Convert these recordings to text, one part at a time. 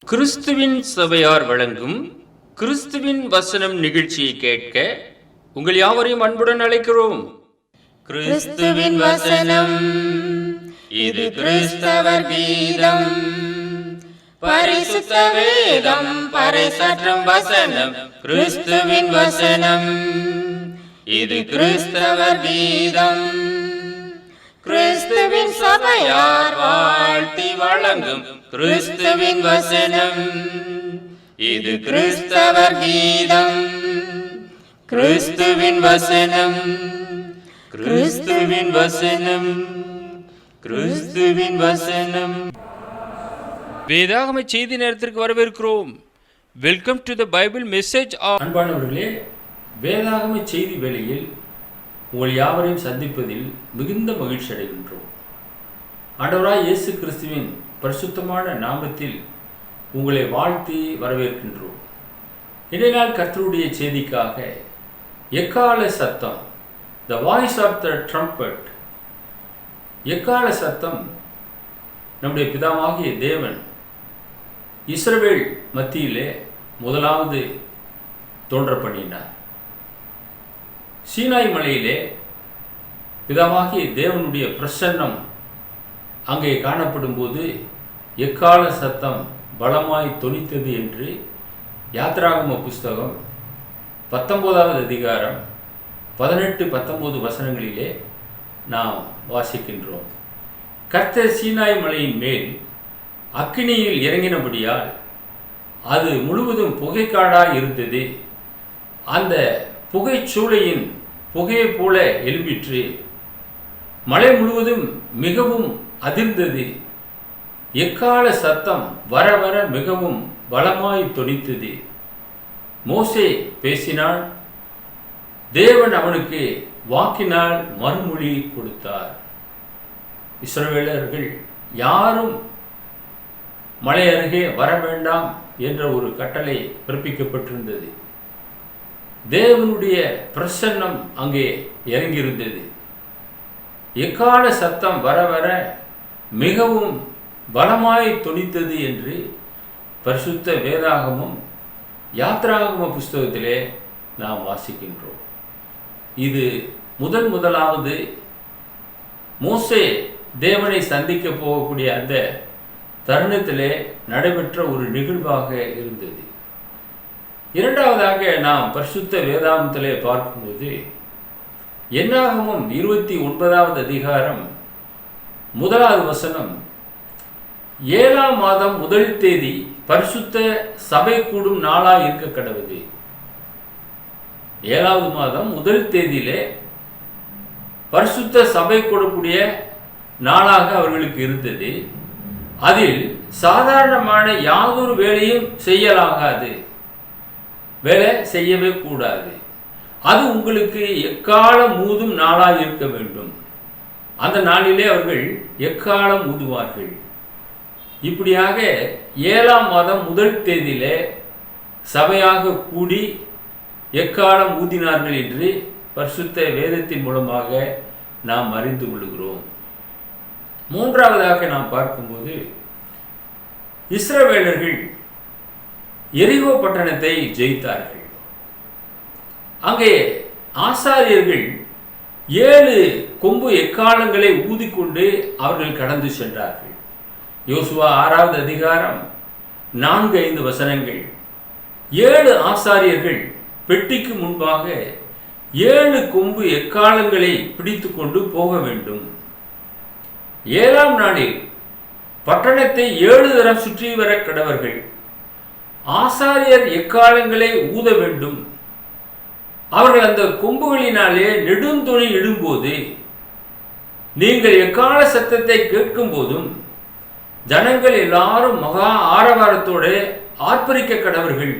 கிறிஸ்துவின் சபையார் வழங்கும் கிறிஸ்துவின் வசனம் நிகழ்ச்சியை கேட்க உங்கள் யாவரையும் அன்புடன் அழைக்கிறோம். கிறிஸ்துவின் வசனம், இது கிறிஸ்தவர் கீதம். பரிசுத்த வேதம் பறைசாற்றும் வசனம், கிறிஸ்துவின் வசனம், இது கிறிஸ்தவர் கீதம். கிறிஸ்துவின் சபையார் வாழ்த்தி வழங்கும் கிறிஸ்துவின் வசனம், இது கிறிஸ்தவர் கீதம். கிறிஸ்துவின் வசனம், கிறிஸ்துவின் வசனம், கிறிஸ்துவின் வசனம். வேதாகம செய்தி நேரத்திற்கு வரவேற்கிறோம். Welcome to the Bible message. அன்பானவர்களே, வேதாகம செய்தி வேளையில் உங்கள் யாவரையும் சந்திப்பதில் மிகுந்த மகிழ்ச்சி அடைகின்றோம். ஆண்டவராய் இயேசு கிறிஸ்துவின் பரிசுத்தமான நாமத்தில் உங்களை வாழ்த்தி வரவேற்கின்றோம். இன்றைய நாள் கர்த்தருடைய செய்திக்காக எக்கால சத்தம், the voice of the trumpet. எக்கால சத்தம் நம்முடைய பிதாவாகிய தேவன் இஸ்ரவேல் மத்தியிலே முதலாவது தோன்ற பண்ணினார். சீனாய் மலையிலே பிதாவாகிய தேவனுடைய பிரசன்னம் அங்கே காணப்படும் போது எக்கால சத்தம் பலமாய் தொனித்தது என்று யாத்ராகம புஸ்தகம் 19வது அதிகாரம் 18-19 வசனங்களிலே நாம் வாசிக்கின்றோம். கர்த்தர் சீனாய் மலையின் மேல் அக்கினியில் இறங்கினபடியால் அது முழுவதும் புகைக்காடாய் இருந்தது. அந்த புகைச்சூளையின் புகையை போல எழும்பிற்று. மலை முழுவதும் மிகவும் அதிர்ந்தது. எக்கால சத்தம் வர வர மிகவும் பலமாய் தொனித்தது. மோசே பேசினான், தேவன் அவனுக்கு வாக்கினால் மறுமொழி கொடுத்தார். இஸ்ரவேலர்கள் யாரும் மலை அருகே வர வேண்டாம் என்ற ஒரு கட்டளை பிறப்பிக்கப்பட்டிருந்தது. தேவனுடைய பிரசன்னம் அங்கே இறங்கியிருந்தது. எக்கால சத்தம் வர வர மிகவும் பலமாய் தொனித்தது என்று பரிசுத்த வேதாகமும் யாத்ராகம புஸ்தகத்திலே நாம் வாசிக்கின்றோம். இது முதலாவது மோசே தேவனை சந்திக்க போகக்கூடிய அந்த தருணத்திலே நடைபெற்ற ஒரு நிகழ்வாக இருந்தது. இரண்டாவதாக நாம் பரிசுத்த வேதாகமத்திலே பார்க்கும்போது என்னாகமம் 29வது அதிகாரம் 1வது வசனம், 7ஆம் மாதம் 1 தேதி பரிசுத்த சபை கூடும் நாளாய் இருக்க கடவுது. 7வது மாதம் 1 தேதியிலே பரிசுத்த சபை கூடக்கூடிய நாளாக அவர்களுக்கு இருந்தது. அதில் சாதாரணமான யாதொரு வேலையும் செய்யலாகாது, வேலை செய்யவே கூடாது. அது உங்களுக்கு எக்காலம் ஊதும் நாளாக இருக்க வேண்டும். அந்த நாளிலே அவர்கள் எக்காலம் ஊதுவார்கள். இப்படியாக 7ஆம் மாதம் 1 தேதியிலே சபையாக கூடி எக்காலம் ஊதினார்கள் என்று பரிசுத்த வேதத்தின் மூலமாக நாம் அறிந்து கொள்கிறோம். மூன்றாவதாக நாம் பார்க்கும்போது இஸ்ரவேலர்கள் எரிகோ பட்டணத்தை ஜெயித்தார்கள். அங்கே ஆசாரியர்கள் 7 கொம்பு எக்காலங்களை ஊதிக்கொண்டு அவர்கள் கடந்து சென்றார்கள். யோசுவா 6வது அதிகாரம் 4-5 வசனங்கள். 7 ஆசாரியர்கள் பெட்டிக்கு முன்பாக 7 கொம்பு எக்காலங்களை பிடித்து கொண்டு போக வேண்டும். 7ஆம் நாளில் பட்டணத்தை 7 தரம் சுற்றி வர கடவர்கள். ஆசாரியர் எக்காலங்களை ஊத வேண்டும். அவர்கள் அந்த கொம்புகளினாலே நெடுந்தொனி இடும்போது நீங்கள் எக்கால சத்தத்தை கேட்கும் போதும் ஜனங்கள் எல்லாரும் மகா ஆரவாரத்தோடு ஆர்ப்பரிக்க கடவர்கள்.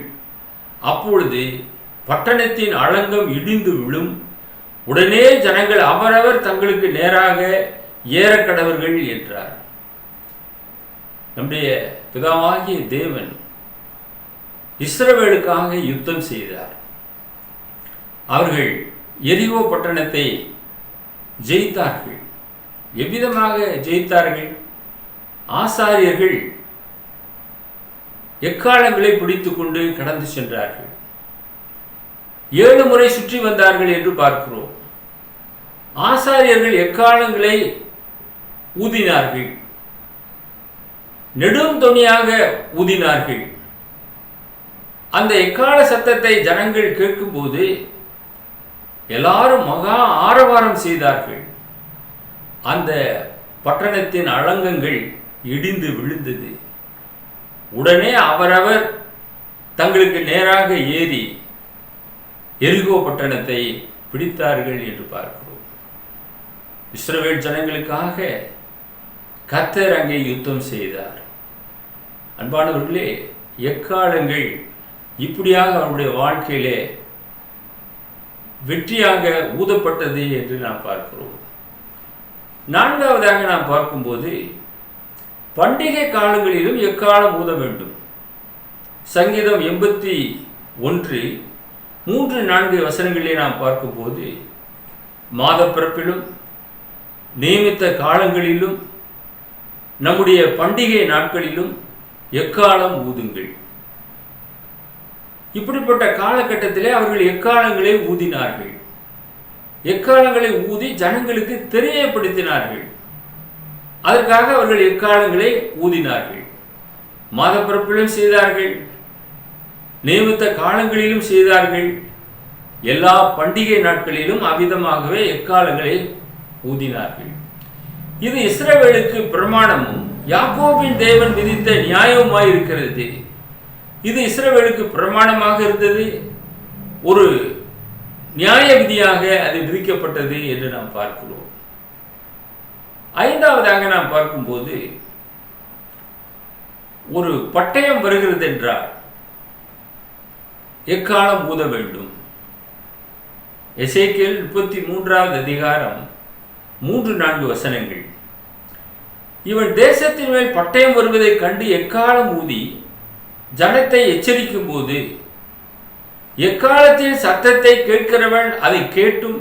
அப்பொழுது பட்டணத்தின் அலங்கம் இடிந்து விழும். உடனே ஜனங்கள் அவரவர் தங்களுக்கு நேராக ஏற கடவர்கள் என்றார். நம்முடைய பிதாவாகிய தேவன் இஸ்ரவேலுக்காக யுத்தம் செய்தார். அவர்கள் எரிகோ பட்டணத்தை ஜெயித்தார்கள். எவ்விதமாக ஜெயித்தார்கள்? ஆசாரியர்கள் எக்காலங்களை பிடித்துக் கொண்டு கடந்து சென்றார்கள். 7 முறை சுற்றி வந்தார்கள் என்று பார்க்கிறோம். ஆசாரியர்கள் எக்காலங்களை ஊதினார்கள், நெடும் தொனியாக ஊதினார்கள். அந்த எக்கால சத்தத்தை ஜனங்கள் கேட்கும்போது எல்லாரும் மகா ஆரவாரம் செய்தார்கள். அந்த பட்டணத்தின் அலங்கங்கள் இடிந்து விழுந்தது. உடனே அவரவர் தங்களுக்கு நேராக ஏறி எரிகோ பட்டணத்தை பிடித்தார்கள் என்று பார்க்கிறோம். இஸ்ரவேல் ஜனங்களுக்காக கர்த்தர் அங்கே யுத்தம் செய்தார். அன்பானவர்களே, எக்காலங்கள் இப்படியாக அவருடைய வாழ்க்கையிலே வெற்றியாக ஊதப்பட்டது என்று நாம் பார்க்கிறோம். 4வதாக நாம் பார்க்கும்போது பண்டிகை காலங்களிலும் எக்காலம் ஊத வேண்டும். சங்கீதம் 81:3-4 வசனங்களிலே நாம் பார்க்கும்போது மாத பிறப்பிலும் நியமித்த காலங்களிலும் நம்முடைய பண்டிகை நாட்களிலும் எக்காலம் ஊதுங்கள். இப்படிப்பட்ட காலகட்டத்திலே அவர்கள் எக்காலங்களை ஊதினார்கள். எக்காலங்களை ஊதி ஜனங்களுக்கு தெரியப்படுத்தினார்கள். அதற்காக அவர்கள் எக்காலங்களை ஊதினார்கள். மாத பிறப்பிலும் செய்தார்கள், நியமித்த காலங்களிலும் செய்தார்கள். எல்லா பண்டிகை நாட்களிலும் அவ்விதமாகவே எக்காலங்களை ஊதினார்கள். இது இஸ்ரவேலுக்கு பிரமாணமும் யாக்கோபின் தேவன் விதித்த நியாயமாய் இருக்கிறது. இது இஸ்ரவேலுக்கு பிரமாணமாக இருந்தது, ஒரு நியாய விதியாக அது விதிக்கப்பட்டது என்று நாம் பார்க்கிறோம். 5வதாக நாம் பார்க்கும்போது ஒரு பட்டயம் வருகிறது என்றால் எக்காலம் ஊத வேண்டும். எசேக்கியேல் 33வது அதிகாரம் 3-4 வசனங்கள். இவன் தேசத்தின் மேல் பட்டயம் வருவதை கண்டு எக்காலம் ஊதி ஜனத்தை எச்சரிக்கும் போது எக்காலத்தின் சத்தத்தை கேட்கிறவன் அதை கேட்டும்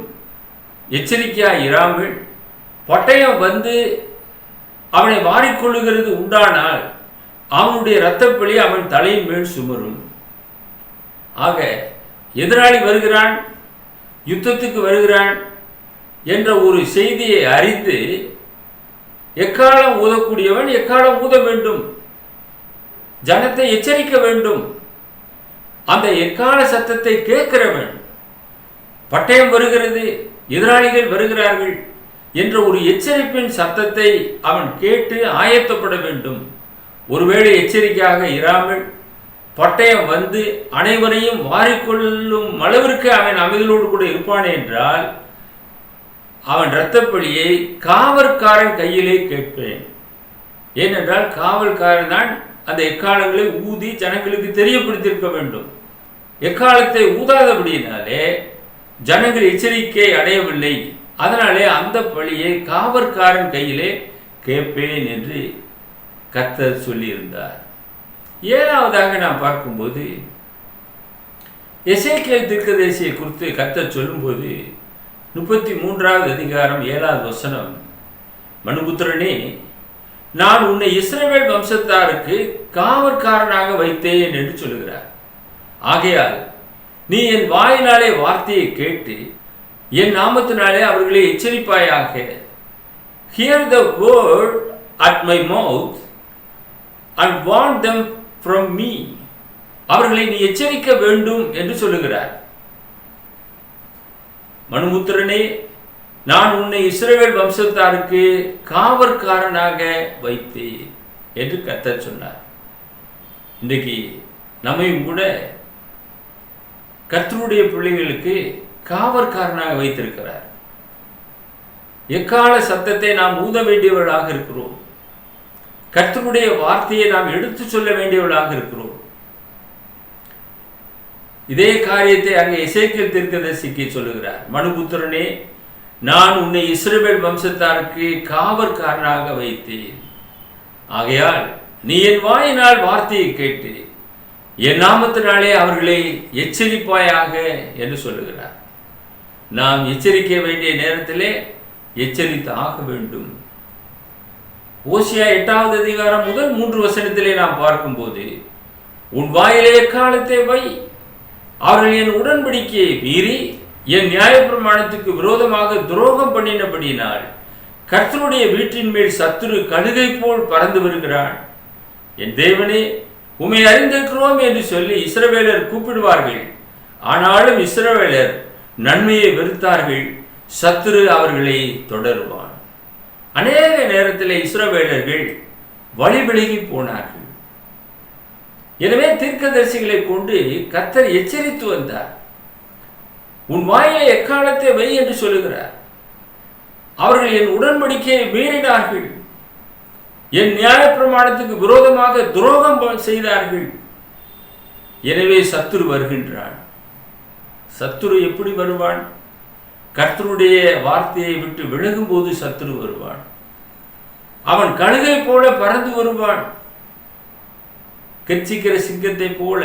எச்சரிக்கையாய் இராமல் பட்டயம் வந்து அவனை வாரிக்கொள்ளுகிறது உண்டானால் அவனுடைய இரத்தப்பழி அவன் தலையின் மேல் சுமரும். ஆக எதிராளி வருகிறான், யுத்தத்துக்கு வருகிறான் என்ற ஒரு செய்தியை அறிந்து எக்காலம் ஊதக்கூடியவன் எக்காலம் ஊத வேண்டும், ஜனத்தை எச்சரிக்க வேண்டும். அந்த எக்கால சத்தத்தை கேட்கிறவன் பட்டயம் வருகிறது, எதிராளிகள் வருகிறார்கள் என்ற ஒரு எச்சரிப்பின் சத்தத்தை அவன் கேட்டு ஆயத்தப்பட வேண்டும். ஒருவேளை எச்சரிக்கையாக இராமல் பட்டயம் வந்து அனைவரையும் வாரிக்கொள்ளும் அளவிற்கு அவன் அமைதலோடு கூட இருப்பானே என்றால் அவன் இரத்தப்பழியை காவற்காரன் கையிலே கேட்பேன். ஏனென்றால் காவல்காரன் தான் அந்த எக்காலங்களை ஊதி ஜனங்களுக்கு தெரியப்படுத்தியிருக்க வேண்டும். எக்காலத்தை ஊதாதபடியினாலே ஜனங்கள் எச்சரிக்கை அடையவில்லை. அதனாலே அந்த பழியை காவற்காரன் கையிலே கேட்பேன் என்று கர்த்தர் சொல்லியிருந்தார். 7வதாக நாம் பார்க்கும்போது எசேக்கியேல் தீர்க்கதரிசியை குறித்து கர்த்தர் சொல்லும்போது 33வது அதிகாரம் 7வது வசனம், மனுபுத்திரனே, நான் உன்னை இஸ்ரவேல் வம்சத்தாருக்கு காவற்காரனாக வைத்தேன் என்று சொல்லுகிறார். ஆகையால் நீ என் வாயினாலே வார்த்தையை கேட்டு என் நாமத்தினாலே அவர்களை எச்சரிப்பாயாக. Hear the word at my mouth and warn them from me. அவர்களை நீ எச்சரிக்க வேண்டும் என்று சொல்லுகிறார். மனுபுத்திரனே, நான் உன்னை இஸ்ரவேல் வம்சத்தாருக்கு காவற்காரனாக வைத்தேன் என்று கர்த்தர் சொன்னார். இன்றைக்கு நம்மையும் கூட கர்த்தருடைய பிள்ளைகளுக்கு காவற்காரனாக வைத்திருக்கிறார். எக்கால சத்தத்தை நாம் ஊத வேண்டியவர்களாக இருக்கிறோம். கர்த்தருடைய வார்த்தையை நாம் எடுத்து சொல்ல வேண்டியவர்களாக இருக்கிறோம். இதே காரியத்தை அங்கே எசேக்கியேல் தீர்க்கதரிசிக்கு சொல்லுகிறார். மனுபுத்திரனே, நான் உன்னை இஸ்ரவேல் வம்சத்தாருக்கு காவற்காரனாக வைத்தேன். ஆகையால் நீ என் வாயினால் வார்த்தையை கேட்டு என் நாமத்தினாலே அவர்களை எச்சரிப்பாயாக என்று சொல்லுகிறார். நாம் எச்சரிக்க வேண்டிய நேரத்திலே எச்சரித்து ஆக வேண்டும். ஓசியா 8வது அதிகாரம் முதல் 3 வசனத்திலே நாம் பார்க்கும்போது உன் வாயிலே எக்காலத்தை வை. அவர்கள் என் உடன்படிக்கையை மீறி என் நியாயப்பிரமாணத்துக்கு விரோதமாக துரோகம் பண்ணினபடியினால் கர்த்தருடைய வீட்டின் மேல் சத்துரு கழுகை போல் பறந்து வருகிறான். என் தேவனே, உம்மை அறிந்திருக்கிறோம் என்று சொல்லி இஸ்ரவேலர் கூப்பிடுவார்கள். ஆனாலும் இஸ்ரவேலர் நன்மையை வெறுத்தார்கள், சத்துரு அவர்களை தொடருவான். அநேக நேரத்தில் இஸ்ரவேலர்கள் வழி விலகி போனார்கள். எனவே தீர்க்கதரிசிகளை கொண்டு கர்த்தர் எச்சரித்து வந்தார். உன் வாயிலே எக்காலத்தை வை என்று சொல்லுகிறார். அவர்கள் என் உடன்படிக்கையை மீறினார்கள், என் நியாயப்பிரமாணத்துக்கு விரோதமாக துரோகம் செய்தார்கள். எனவே சத்துரு வருகின்றான். சத்துரு எப்படி வருவான்? கர்த்தருடைய வார்த்தையை விட்டு விலகும் போது சத்துரு வருவான். அவன் கழுகை போல பறந்து வருவான். கெச்சிக்கிற சிங்கத்தை போல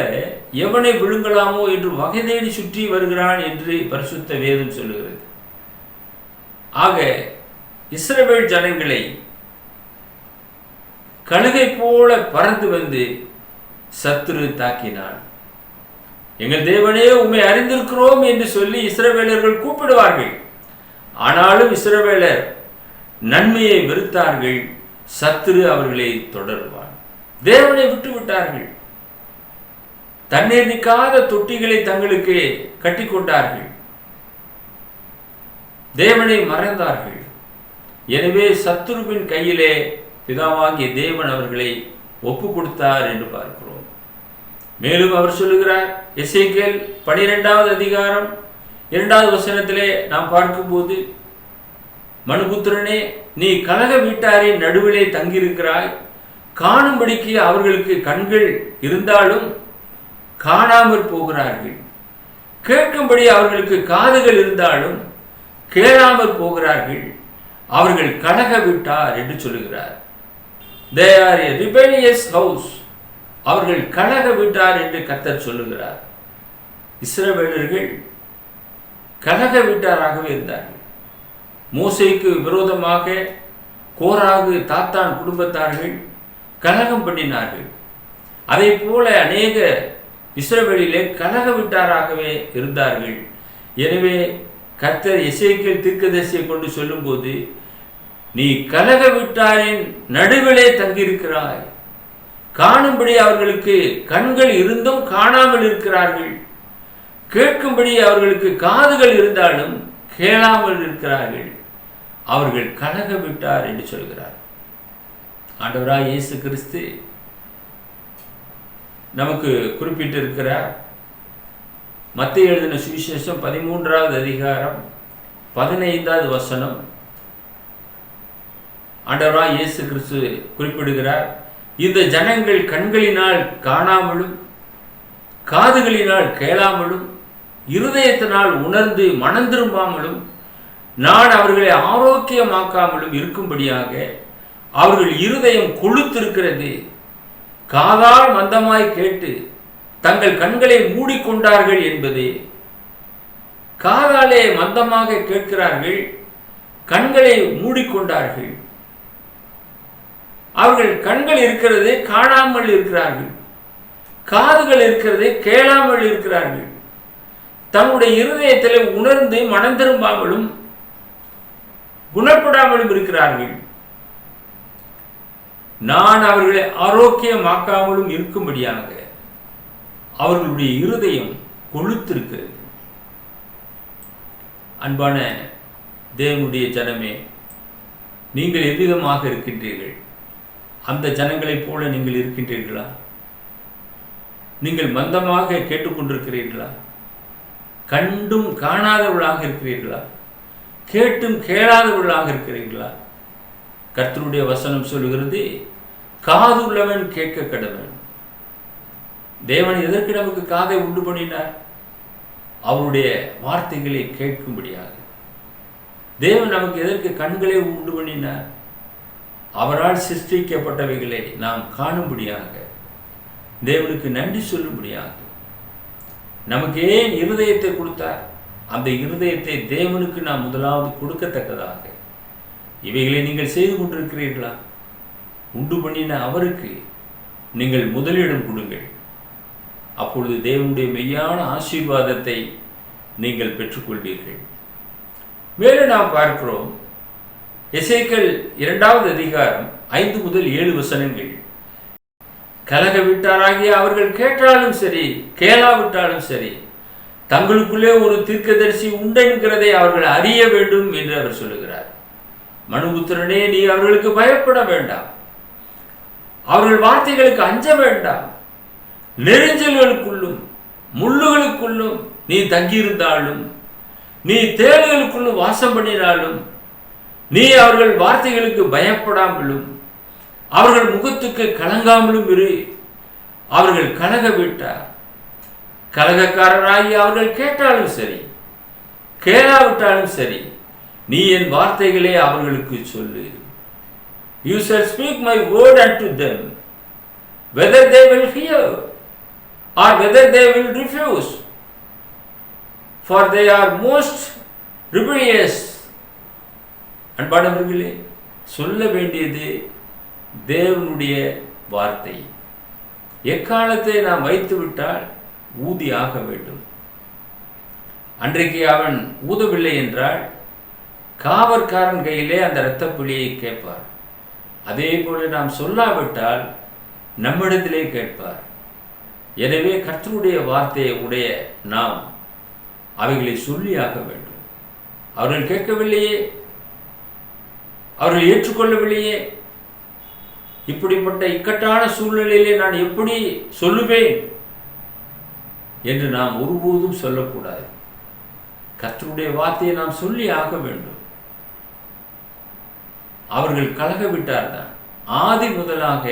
எவனை விழுங்கலாமோ என்று வகை தேடி சுற்றி வருகிறான் என்று பரிசுத்த வேதம் சொல்லுகிறது. ஆக இஸ்ரவேல் ஜனங்களை கழுகை போல பறந்து வந்து சத்துரு தாக்கினான். எங்கள் தேவனே, உம்மை அறிந்திருக்கிறோம் என்று சொல்லி இஸ்ரவேலர்கள் கூப்பிடுவார்கள். ஆனாலும் இஸ்ரவேலர் நன்மையை வெறுத்தார்கள், சத்துரு அவர்களை தொடருவான். தேவனை விட்டு விட்டார்கள். தண்ணீர் நிற்காத தொட்டிகளை தங்களுக்கு கட்டிக்கொண்டார்கள். தேவனை மறந்தார்கள். எனவே சத்துருவின் கையிலே பிதாவாகிய தேவன் அவர்களை ஒப்பு கொடுத்தார் என்று பார்க்கிறோம். மேலும் அவர் சொல்லுகிறார், எசேக்கியேல் 12வது அதிகாரம் 2வது வசனத்திலே நாம் பார்க்கும்போது, மனுபுத்திரனே, நீ கலக வீட்டாரின் நடுவிலே தங்கியிருக்கிறாய். காணும்படிக்கு அவர்களுக்கு கண்கள் இருந்தாலும் காணாமற் போகிறார்கள், கேட்கும்படி அவர்களுக்கு காதுகள் இருந்தாலும் கேளாமற் போகிறார்கள். அவர்கள் கலக வீட்டார் என்று சொல்லுகிறார். They are a rebellious house. அவர்கள் கலக வீட்டார் என்று கர்த்தர் சொல்லுகிறார். இஸ்ரவேலர்கள் கலக வீட்டாராகவே இருந்தார்கள். மோசேக்கு விரோதமாக கோராகு, தாத்தான் குடும்பத்தார்கள் கலகம் பண்ணினார்கள். அதை போல அநேக இஸ்ரவேலிலே கலக வீட்டாராகவே இருந்தார்கள். எனவே கர்த்தர் எசேக்கியேல் தீர்க்கதரிசியை கொண்டு சொல்லும்போது, நீ கலக வீட்டாரின் நடுவிலே தங்கியிருக்கிறாய். காணும்படி அவர்களுக்கு கண்கள் இருந்தும் காணாமல் இருக்கிறார்கள், கேட்கும்படி அவர்களுக்கு காதுகள் இருந்தாலும் கேளாமல் இருக்கிறார்கள். அவர்கள் கலக விட்டார் என்று சொல்கிறார். ஆண்டவராய் இயேசு கிறிஸ்து நமக்கு குறிப்பிட்டிருக்கிறார். மத்தேயு எழுதின சுவிசேஷம் 13வது அதிகாரம் 15வது வசனம். ஆண்டவராய் இயேசு கிறிஸ்து குறிப்பிடுகிறார், இந்த ஜனங்கள் கண்களினால் காணாமலும் காதுகளினால் கேளாமலும் இருதயத்தினால் உணர்ந்து மனம் திரும்பாமலும் நான் அவர்களை ஆரோக்கியமாக்காமலும் இருக்கும்படியாக அவர்கள் இருதயம் கொழுத்திருக்கிறது. காதால் மந்தமாய் கேட்டு தங்கள் கண்களை மூடிக்கொண்டார்கள் என்பதே. காதாலே மந்தமாக கேட்கிறார்கள், கண்களை மூடிக்கொண்டார்கள். அவர்கள் கண்கள் இருக்கிறது, காணாமல் இருக்கிறார்கள். காதுகள் இருக்கிறது, கேளாமல் இருக்கிறார்கள். தன்னுடைய இருதயத்தில் உணர்ந்து மனம் திரும்பாமலும் குணப்படாமலும் இருக்கிறார்கள். நான் அவர்களை ஆரோக்கியமாக்காமலும் இருக்கும்படியாக அவர்களுடைய இருதயம் கொழுத்திருக்கிறது. அன்பான தேவனுடைய ஜனமே, நீங்கள் எவ்விதமாக இருக்கின்றீர்கள்? அந்த ஜனங்களைப் போல நீங்கள் இருக்கின்றீர்களா? நீங்கள் மந்தமாக கேட்டுக்கொண்டிருக்கிறீர்களா? கண்டும் காணாதவர்களாக இருக்கிறீர்களா? கேட்டும் கேளாதவர்களாக இருக்கிறீர்களா? கர்த்தருடைய வசனம் சொல்லுகிறது, காது உள்ளவன் கேட்க கடவன். தேவன் எதற்கு நமக்கு காதை உண்டு பண்ணினார்? அவருடைய வார்த்தைகளை கேட்கும்படியாக. தேவன் நமக்கு எதற்கு கண்களை உண்டு பண்ணினார்? அவரால் சிருஷ்டிக்கப்பட்டவைகளை நாம் காணும்படியாக, தேவனுக்கு நன்றி சொல்லும்படியாக. நமக்கு ஏன் இருதயத்தை கொடுத்தார்? அந்த இருதயத்தை தேவனுக்கு நாம் முதலாவது கொடுக்கத்தக்கதாக. இவைகளை நீங்கள் செய்து கொண்டிருக்கிறீர்களா? உண்டு பண்ணின அவருக்கு நீங்கள் முதலிடம் கொடுங்கள். அப்பொழுது தேவனுடைய மெய்யான ஆசீர்வாதத்தை நீங்கள் பெற்றுக்கொள்வீர்கள். மேலும் நாம் பார்க்கிறோம், எசேக்கியேல் 2வது அதிகாரம் 5 முதல் 7 வசனங்கள். கலக வீட்டாராகிய அவர்கள் கேட்டாலும் சரி கேளாவிட்டாலும் சரி, தங்களுக்குள்ளே ஒரு தீர்க்கதரிசி உண்டென்கிறதை அவர்கள் அறிய வேண்டும் என்று அவர் சொல்லுகிறார். மனுபுத்திரனே, நீ அவர்களுக்கு பயப்பட வேண்டாம், அவர்கள் வார்த்தைகளுக்கு அஞ்ச வேண்டாம். நெரிஞ்சல்களுக்குள்ளும் முள்ளுகளுக்குள்ளும் நீ தங்கியிருந்தாலும், நீ தேளுகளுக்குள்ளும் வாசம் பண்ணினாலும், நீ அவர்கள் வார்த்தைகளுக்கு பயப்படாமலும் அவர்கள் முகத்துக்கு கலங்காமலும் இரு. அவர்கள் கலக விட்டார், கலகக்காரராகி அவர்கள் கேட்டாலும் சரி கேளாவிட்டாலும் சரி, நீ என் வார்த்தைகளே அவர்களுக்கு சொல்லு. You shall speak my word unto them, whether they will hear or whether they will refuse, for they are most rebellious. அன்பானவர்களே, சொல்ல வேண்டியது தேவனுடைய வார்த்தை. எக்காலத்தை நாம் வைத்துவிட்டால் ஊதி ஆக வேண்டும். அன்றைக்கு அவன் ஊதவில்லை என்றால் காவற்காரன் கையிலே அந்த இரத்தப்பிழியை கேட்பார். அதே போல நாம் சொல்லாவிட்டால் நம்மிடத்திலே கேட்பார். எனவே கர்த்தருடைய வார்த்தையை உடைய நாம் அவைகளை சொல்லியாக வேண்டும். அவர்கள் கேட்கவில்லையே, அவர்கள் ஏற்றுக்கொள்ளவில்லையே, இப்படிப்பட்ட இக்கட்டான சூழ்நிலையிலே நான் எப்படி சொல்லுவேன் என்று நாம் ஒருபோதும் சொல்லக்கூடாது. கர்த்தருடைய வார்த்தையை நாம் சொல்லி ஆக வேண்டும். அவர்கள் கலக விட்டார்தான், ஆதி முதலாக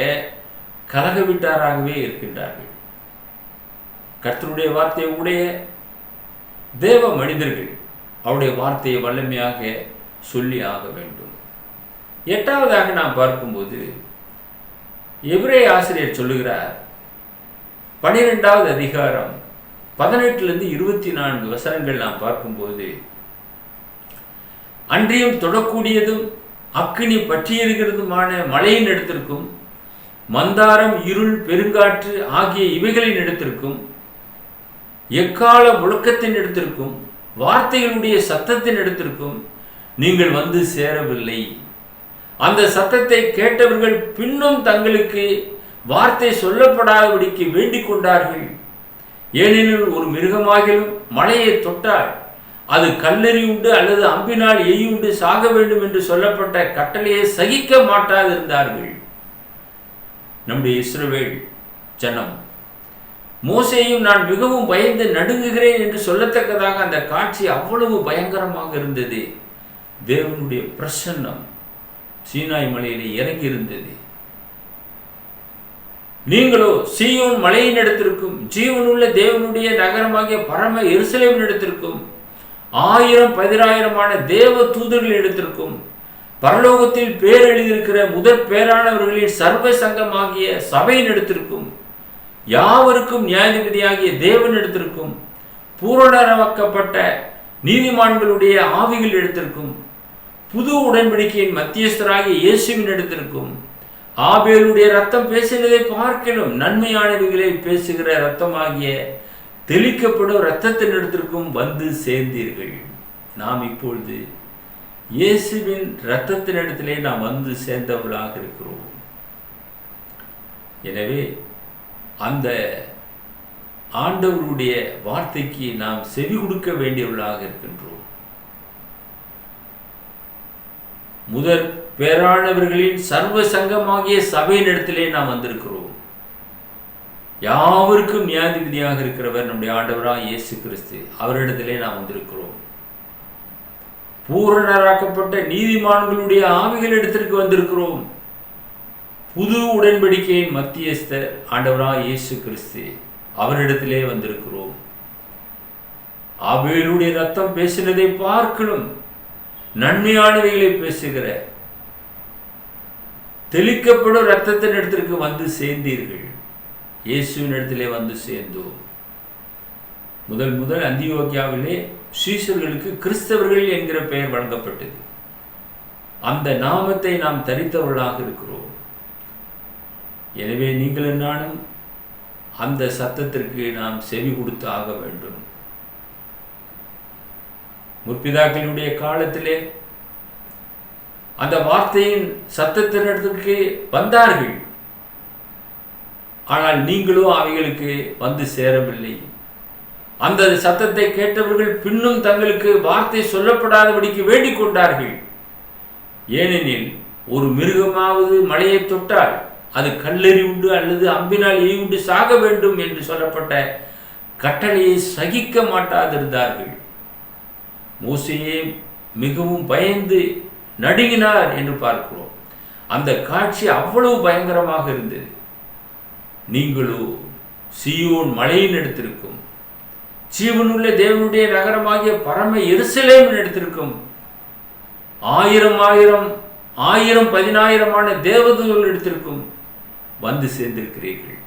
கலக விட்டாராகவே இருக்கின்றார்கள். கர்த்தருடைய வார்த்தையை உடைய தேவ மனிதர்கள் அவருடைய வார்த்தையை வல்லமையாக சொல்லி ஆக வேண்டும். 8வதாக நாம் பார்க்கும்போது எபிரேய ஆசிரியர் சொல்லுகிறார், 12வது அதிகாரம் 18 24 வசனங்கள் நாம் பார்க்கும்போது, அன்றியும் தொடக்கூடியதும் அக்கினி பற்றியிருக்கிறதுமான மழையின் இடத்திற்கும் மந்தாரம் இருள் பெருங்காற்று ஆகிய இவைகளின் இடத்திற்கும் எக்கால முழக்கத்தின் இடத்திற்கும் வார்த்தைகளுடைய சத்தத்தின் இடத்திற்கும் நீங்கள் வந்து சேரவில்லை. அந்த சத்தத்தை கேட்டவர்கள் பின்னும் தங்களுக்கு வார்த்தை சொல்லப்படாதபடிக்கு வேண்டிக் கொண்டார்கள். ஏனெனில் ஒரு மிருகமாகிலும் மலையை தொட்டால் அது கல்லெறி உண்டு அல்லது அம்பினால் எய்யுண்டு சாக வேண்டும் என்று சொல்லப்பட்ட கட்டளையை சகிக்க மாட்டாதிருந்தார்கள். நம்முடைய இஸ்ரவேல் ஜனம் மோசேயும் நான் மிகவும் பயந்து நடுங்குகிறேன் என்று சொல்லத்தக்கதாக அந்த காட்சி அவ்வளவு பயங்கரமாக இருந்தது. தேவனுடைய பிரசன்னம் சீனாய் மலையிலே இறங்கி இருந்தது. நீங்களோ சீயோன் மலையின் இடத்திற்கும் ஜீவனுள்ள தேவனுடைய நகரமாகிய பரம எருசலேமின் இடத்திற்கும் 1000-10,000 தேவ தூதர்கள் இடத்திற்கும் பரலோகத்தில் பேர் எழுதியிருக்கிற முதற் பேரானவர்களின் சர்வ சங்கமாகிய சபையின் இடத்திற்கும் யாவருக்கும் நியாயாதிபதியாகிய தேவனிடத்திற்கும் பூரணமாக்கப்பட்ட நீதிமான்களுடைய ஆவிகள் இடத்திற்கும் புது உடன்படிக்கையின் மத்தியஸ்தராகிய இயேசுவின் இடத்திற்கும் ஆபேலுடைய ரத்தம் பேசினதை பார்க்கலும் நன்மையானவைகளை பேசுகிற ரத்தமாகிய தெளிக்கப்படும் இரத்தத்தின் இடத்திற்கும் வந்து சேர்ந்தீர்கள். நாம் இப்பொழுது இயேசுவின் இரத்தத்தின் இடத்திலே நாம் வந்து சேர்ந்தவர்களாக இருக்கிறோம். எனவே அந்த ஆண்டவருடைய வார்த்தைக்கு நாம் செவி கொடுக்க வேண்டியவர்களாக இருக்கின்றோம். முதற் பேரானவர்களின் சர்வ சங்கமாகிய சபையின் இடத்திலே நாம் வந்திருக்கிறோம். யாவருக்கும் நியாயாதிபதியாக இருக்கிறவர் நம்முடைய ஆண்டவராக இயேசு கிறிஸ்து, அவரிடத்திலே நாம் வந்திருக்கிறோம். பூரணராக்கப்பட்ட நீதிமான்களுடைய ஆவிகள் இடத்திற்கு வந்திருக்கிறோம். புது உடன்படிக்கையின் மத்தியஸ்தர் ஆண்டவராக இயேசு கிறிஸ்து, அவரிடத்திலே வந்திருக்கிறோம். ஆபேலுடைய ரத்தம் பேசினதை பார்க்கணும் நன்மையானவைகளை பேசுகிற தெளிக்கப்படும் இரத்தத்தின் இடத்திற்கு வந்து சேர்ந்தீர்கள். இயேசுவின் இடத்திலே வந்து சேர்ந்தோம். முதல் அந்தியோக்கியாவிலே சீஷர்களுக்கு கிறிஸ்தவர்கள் என்கிற பெயர் வழங்கப்பட்டது. அந்த நாமத்தை நாம் தரித்தவர்களாக இருக்கிறோம். எனவே நீங்களும் நானும் அந்த சத்தத்திற்கு நாம் செவி கொடுத்து ஆக வேண்டும். முற்பிதாக்களுடைய காலத்திலே அந்த வார்த்தையின் சத்தத்தினத்திற்கு வந்தார்கள். ஆனால் நீங்களோ அவைகளுக்கு வந்து சேரவில்லை. அந்த சத்தத்தை கேட்டவர்கள் பின்னும் தங்களுக்கு வார்த்தை சொல்லப்படாதபடிக்கு வேண்டிக் கொண்டார்கள். ஏனெனில் ஒரு மிருகமாவது மலையை தொட்டால் அது கல்லெறி உண்டு அல்லது அம்பினால் எய்யுண்டு சாக வேண்டும் என்று சொல்லப்பட்ட கட்டளையை சகிக்க மாட்டாதிருந்தார்கள். மோசேயே மிகவும் பயந்து நடுங்கினார் என்று பார்க்கிறோம். அந்த காட்சி அவ்வளவு பயங்கரமாக இருந்தது. நீங்களோ சீயோன் மலையின் இடத்திற்கும் ஜீவனுள்ள தேவனுடைய நகரமாகிய பரம எருசலேமின் இடத்திற்கும் 1000 10,000 தேவதூதர்கள் இடத்திற்கும் வந்து சேர்ந்திருக்கிறீர்கள்.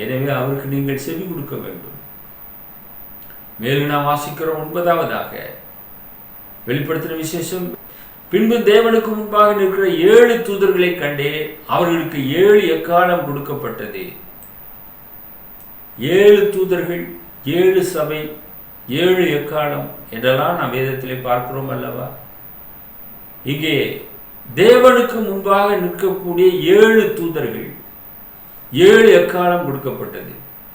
எனவே அவருக்கு நீங்கள் செவி கொடுக்க வேண்டும். மேலும் நாம் வாசிக்கிறோம் 9வதாக வெளிப்படுத்தின விசேஷம். பின்பு தேவனுக்கு முன்பாக நிற்கிற 7 தூதர்களை கண்டே, அவர்களுக்கு 7 எக்காலம் கொடுக்கப்பட்டது. 7 தூதர்கள், 7 சபை, 7 எக்காலம் என்றெல்லாம் நாம் வேதத்திலே பார்க்கிறோம் அல்லவா? இங்கே தேவனுக்கு முன்பாக நிற்கக்கூடிய 7 தூதர்கள், 7 எக்காலம் கொடுக்கப்பட்டது.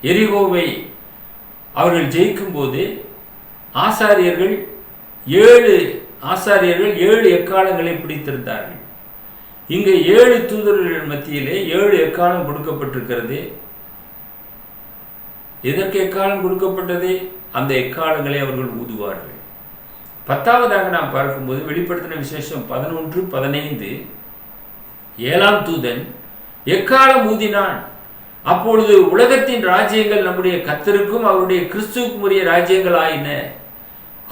எரிகோவை அவர்கள் ஜெயிக்கும் போது ஆசாரியர்கள் 7 எக்காலங்களை பிடித்திருந்தார்கள். இங்கே 7 தூதர்கள் மத்தியிலே 7 எக்காலம் கொடுக்கப்பட்டிருக்கிறது. எதற்கு எக்காலம் கொடுக்கப்பட்டது? அந்த எக்காலங்களை அவர்கள் ஊதுவார்கள். 10வதாக நாம் பார்க்கும்போது வெளிப்படுத்தின விசேஷம் 11:15 7ஆம் தூதன் எக்காலம் ஊதினான். அப்பொழுது உலகத்தின் ராஜ்யங்கள் நம்முடைய கர்த்தருக்கும் அவருடைய கிறிஸ்துவுக்கும் உரிய ராஜ்யங்கள் ஆயின.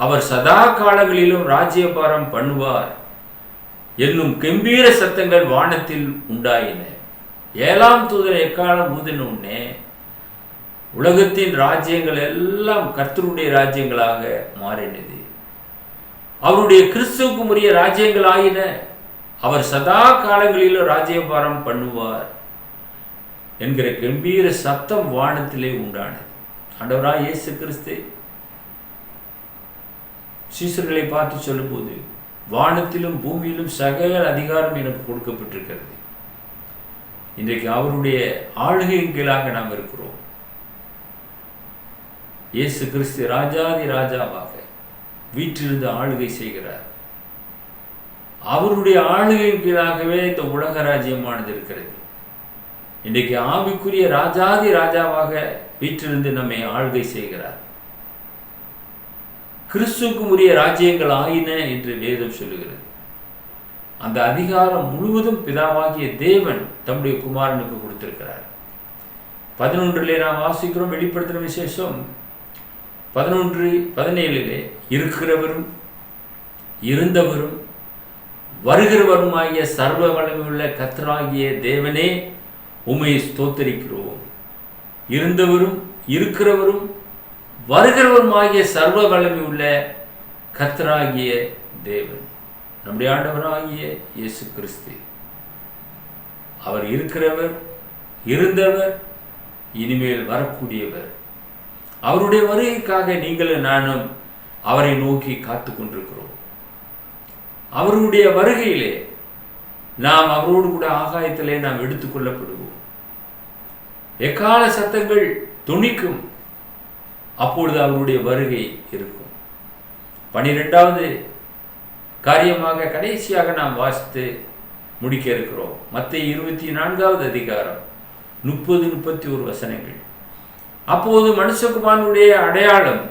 அவர் சதா காலங்களிலும் ராஜ்யபாரம் பண்ணுவார் என்னும் கம்பீர சத்தங்கள் வானத்தில் உண்டாயின. 7ஆம் தூதன் எக்காலம் ஊதினோடனே உலகத்தின் ராஜ்யங்கள் எல்லாம் கர்த்தருடைய ராஜ்யங்களாக மாறினது. அவருடைய கிறிஸ்துவுக்கும் உரிய ராஜ்யங்கள் ஆயின. அவர் சதா காலங்களிலும் ராஜ்யபாரம் பண்ணுவார் என்கிற கம்பீர சத்தம் வானத்திலே உண்டானது. ஆண்டவராய் இயேசு கிறிஸ்து சீசர்களை பார்த்து சொல்லும்போது, வானத்திலும் பூமியிலும் சகல அதிகாரம் எனக்கு கொடுக்கப்பட்டிருக்கிறது. இன்றைக்கு அவருடைய ஆளுகையின் கீழாக நாம் இருக்கிறோம். இயேசு கிறிஸ்து ராஜாதி ராஜாவாக வீற்றிருந்து ஆளுகை செய்கிறார். அவருடைய ஆளுகையின் கீழாகவே இந்த உலக ராஜ்யமானது இருக்கிறது. இன்றைக்கு ஆவிக்குரிய ராஜாதி ராஜாவாக வீற்றிருந்து நம்மை ஆளுகை செய்கிறார். கிறிஸ்துவுக்கும் உரிய ராஜ்யங்கள் ஆயின என்று வேதம் சொல்லுகிறது. அந்த அதிகாரம் முழுவதும் பிதாவாகிய தேவன் தம்முடைய குமாரனுக்கு கொடுத்திருக்கிறார். 11 நாம் வாசிக்கிறோம். வெளிப்படுத்தின விசேஷம் 11:17 இருக்கிறவரும் இருந்தவரும் வருகிறவருமாகிய சர்வ வல்லமையுள்ள கர்த்தராகிய தேவனே உம்மை ஸ்தோத்தரிக்கிறோம். இருந்தவரும் இருக்கிறவரும் வருகிறவருமாகிய சர்வ வல்லமையுள்ள கர்த்தராகிய தேவன் நம்முடைய ஆண்டவராகிய இயேசு கிறிஸ்து. அவர் இருக்கிறவர், இருந்தவர், இனிமேல் வரக்கூடியவர். அவருடைய வருகைக்காக நீங்களும் நானும் அவரை நோக்கி காத்து கொண்டிருக்கிறோம். அவருடைய வருகையிலே நாம் அவரோடு கூட ஆகாயத்திலே நாம் எடுத்துக்கொள்ளப்படுவோம். எக்கால சத்தங்கள் துணிக்கும். அப்பொழுது அவருடைய வருகை இருக்கும். 12வது காரியமாக கடைசியாக நாம் வாசித்து முடிக்க இருக்கிறோம். மத்தேயு 24வது அதிகாரம் 30-31 வசனங்கள். அப்போது மனுஷகுமாரனுடைய அடையாளம்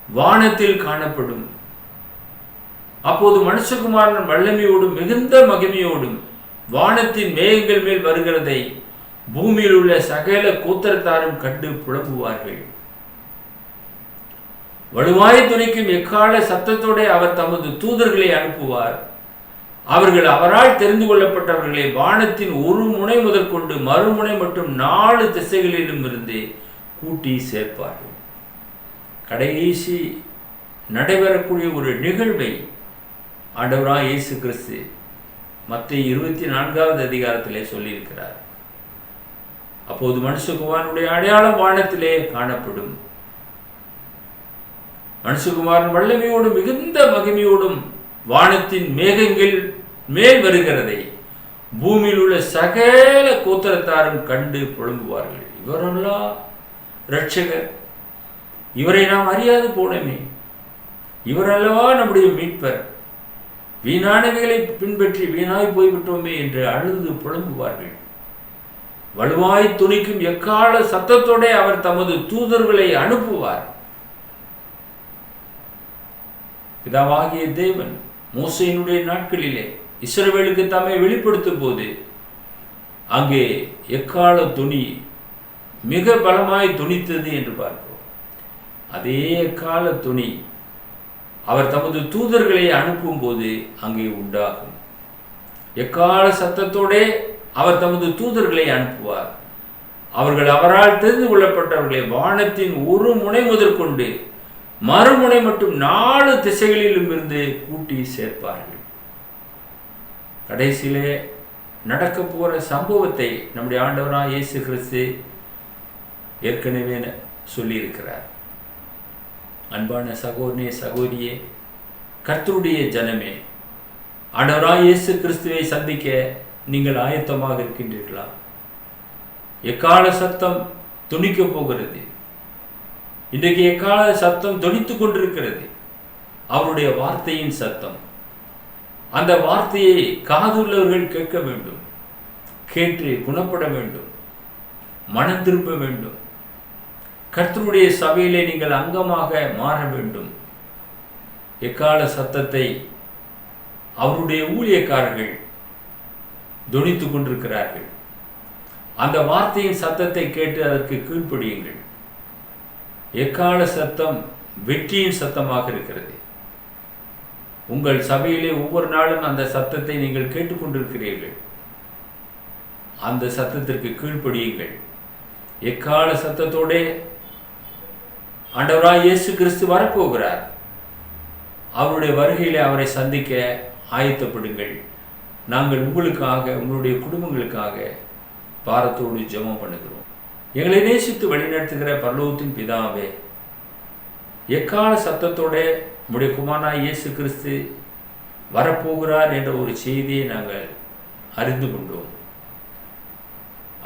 வானத்தில் காணப்படும். அப்போது மனுஷகுமாரன் வல்லமையோடும் மிகுந்த மகிமையோடும் வானத்தின் மேகங்கள் மேல் வருகிறதை பூமியில் உள்ள சகல கோத்திரத்தாரும் கண்டு புலம்புவார்கள். வலுவாய் துணிக்கும் எக்கால சத்தத்தோட அவர் தமது தூதர்களை அனுப்புவார். அவர்கள் அவரால் தெரிந்து கொள்ளப்பட்டவர்களை வானத்தின் ஒரு முனை முதற்கொண்டு மறுமுனை மற்றும் 4 திசைகளிலும் இருந்து கூட்டி சேர்ப்பார்கள். கடைசி நடைபெறக்கூடிய ஒரு நிகழ்வை ஆண்டவராய் இயேசு கிறிஸ்து மத்தேயு 24வது அதிகாரத்திலே சொல்லியிருக்கிறார். அப்போது மனுஷகுமாரனுடைய அடையாளம் வானத்திலே காணப்படும். மனுஷகுமாரன் வல்லமையோடும் மிகுந்த மகிமையோடும் வானத்தின் மேகங்கள் மேல் வருகிறதை பூமியில் உள்ள சகல கோத்திரத்தாரும் கண்டு புலம்புவார்கள். இவரெல்லாம் இரட்சகர், இவரை நாம் அறியாது போனோமே, இவரல்லவா நம்முடைய மீட்பர், வீணானவைகளை பின்பற்றி வீணாய் போய்விட்டோமே என்று அழுது புலம்புவார்கள். வலுவாய் துணிக்கும் எக்கால சத்தத்தோட அவர் தமது தூதர்களை அனுப்புவார். பிதாவாகிய தேவன் மோசேயினுடைய நாட்களிலே இஸ்ரவேலுக்கு தம்மை வெளிப்படுத்தும் போது அங்கே எக்கால துணி மிக பலமாய் துணித்தது என்று பார்க்கிறோம். அதே எக்கால துணி அவர் தமது தூதர்களை அனுப்பும் போது அங்கே உண்டாகும். எக்கால சத்தத்தோட அவர் தமது தூதர்களை அனுப்புவார். அவர்கள் அவரால் தெரிந்து கொள்ளப்பட்டவர்களை வானத்தின் ஒரு முனை முதற்கொண்டு மறுமுனை மட்டும் 4 திசைகளிலும் இருந்து கூட்டி சேர்ப்பார்கள். கடைசியிலே நடக்க போற சம்பவத்தை நம்முடைய ஆண்டவராய் இயேசு கிறிஸ்து ஏற்கனவே சொல்லியிருக்கிறார். அன்பான சகோதரனே, சகோதரியே, கர்த்தருடைய ஜனமே, ஆண்டவராய் இயேசு கிறிஸ்துவை சந்திக்க நீங்கள் ஆயத்தமாக இருக்கின்றீர்களா? எக்கால சத்தம் துணிக்க போகிறது. இன்றைக்கு எக்கால சத்தம் துணித்துக் கொண்டிருக்கிறது. அவருடைய வார்த்தையின் சத்தம். அந்த வார்த்தையை காதுள்ளவர்கள் கேட்க வேண்டும், கேட்டு குணப்பட வேண்டும், மனம் திரும்ப வேண்டும். கர்த்தருடைய சபையிலே நீங்கள் அங்கமாக மாற வேண்டும். எக்கால சத்தத்தை அவருடைய ஊழியக்காரர்கள் துணித்துக் கொண்டிருக்கிறார்கள். அந்த வார்த்தையின் சத்தத்தை கேட்டு அதற்கு கீழ்ப்படியுங்கள். எக்கால சத்தம் வெற்றியின் சத்தமாக இருக்கிறது. உங்கள் சபையிலே ஒவ்வொரு நாளும் அந்த சத்தத்தை நீங்கள் கேட்டுக்கொண்டிருக்கிறீர்கள். அந்த சத்தத்திற்கு கீழ்ப்படியுங்கள். எக்கால சத்தத்தோட ஆண்டவராய் இயேசு கிறிஸ்து வரப்போகிறார். அவருடைய வருகையிலே அவரை சந்திக்க ஆயத்தப்படுங்கள். நாங்கள் உங்களுக்காக, உங்களுடைய குடும்பங்களுக்காக பாரத்தோடு ஜெபம் பண்ணுகிறோம். எங்களை நேசித்து வழிநடத்துகிற பரலோகத்தின் பிதாவே, எக்கால சத்தத்தோட நம்முடைய குமாரனாய் இயேசு கிறிஸ்து வரப்போகிறார் என்ற ஒரு செய்தியை நாங்கள் அறிந்து கொண்டோம்.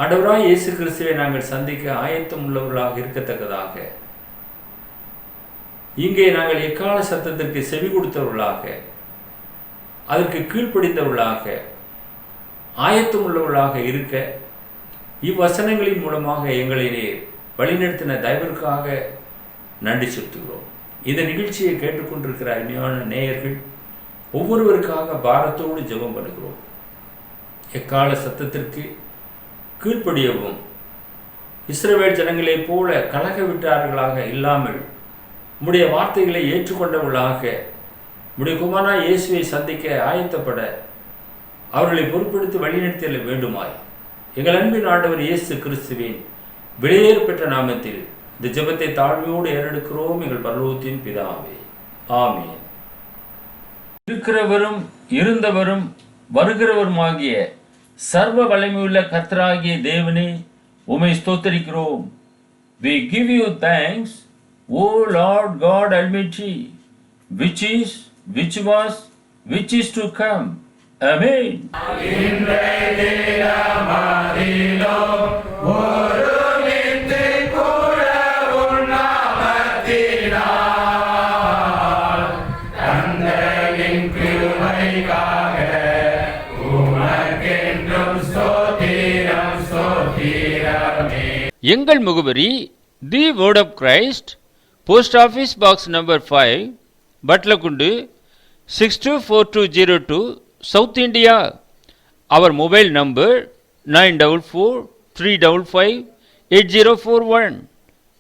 ஆண்டவராய் இயேசு கிறிஸ்துவை நாங்கள் சந்திக்க ஆயத்தம் உள்ளவர்களாக இருக்கத்தக்கதாக இங்கே நாங்கள் எக்கால சத்தத்திற்கு செவி கொடுத்தவர்களாக, அதற்கு கீழ்ப்படிந்தவர்களாக, ஆயத்தம் உள்ளவர்களாக இருக்க இவ்வசனங்களின் மூலமாக எங்களை வழிநடத்தின தயவிற்காக நன்றி செலுத்துகிறோம். இந்த நிகழ்ச்சியை கேட்டுக்கொண்டிருக்கிற அருமையான நேயர்கள் ஒவ்வொருவருக்காக பாரத்தோடு ஜெபம் பண்ணுகிறோம். எக்கால சத்தத்திற்கு கீழ்ப்படியவும், இஸ்ரவேல் ஜனங்களைப் போல கலக விட்டார்களாக இல்லாமல் உம்முடைய வார்த்தைகளை ஏற்றுக்கொண்டவர்களாக உம்முடைய குமாரனாய் இயேசுவை சந்திக்க ஆயத்தப்பட அவர்களை பொறுப்பெடுத்து வழிநடத்த வேண்டுமாய் எங்கள் அன்பின் ஆண்டவர் இயேசு கிறிஸ்துவின் விலையேறு பெற்ற நாமத்தில் இந்த ஜெபத்தை தாழ்மையோடு ஏறெடுக்கிறோம் எங்கள் பரலோகத்தின் பிதாவே, ஆமென். இருக்கிறவரும் இருந்தவரும் வருகிறவருமாகிய சர்வ வல்லமையுள்ள கர்த்தராகிய தேவனே, உம்மை ஸ்தோத்திரிக்கிறோம். We give you thanks, O Lord God Almighty, which is, which was, which is to come. Amen. எங்கள் முகவரி the word of Christ, post office box number 5, Batlagundu 624202, south India. அவர் mobile number 9443558041.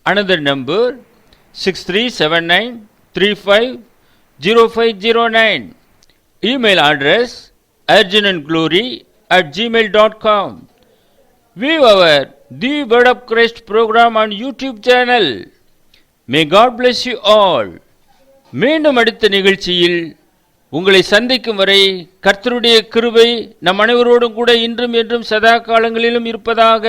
Another number 6379350509. Email address arjunandglory@gmail.com. View our The Word of Christ program on YouTube channel. May God bless you all. மீண்டும் அடுத்த நிகழ்ச்சியில் உங்களை சந்திக்கும் வரை கர்த்தருடைய கிருபை நம் அனைவரோடும் கூட இன்றும் என்றும் சதா காலங்களிலும் இருப்பதாக.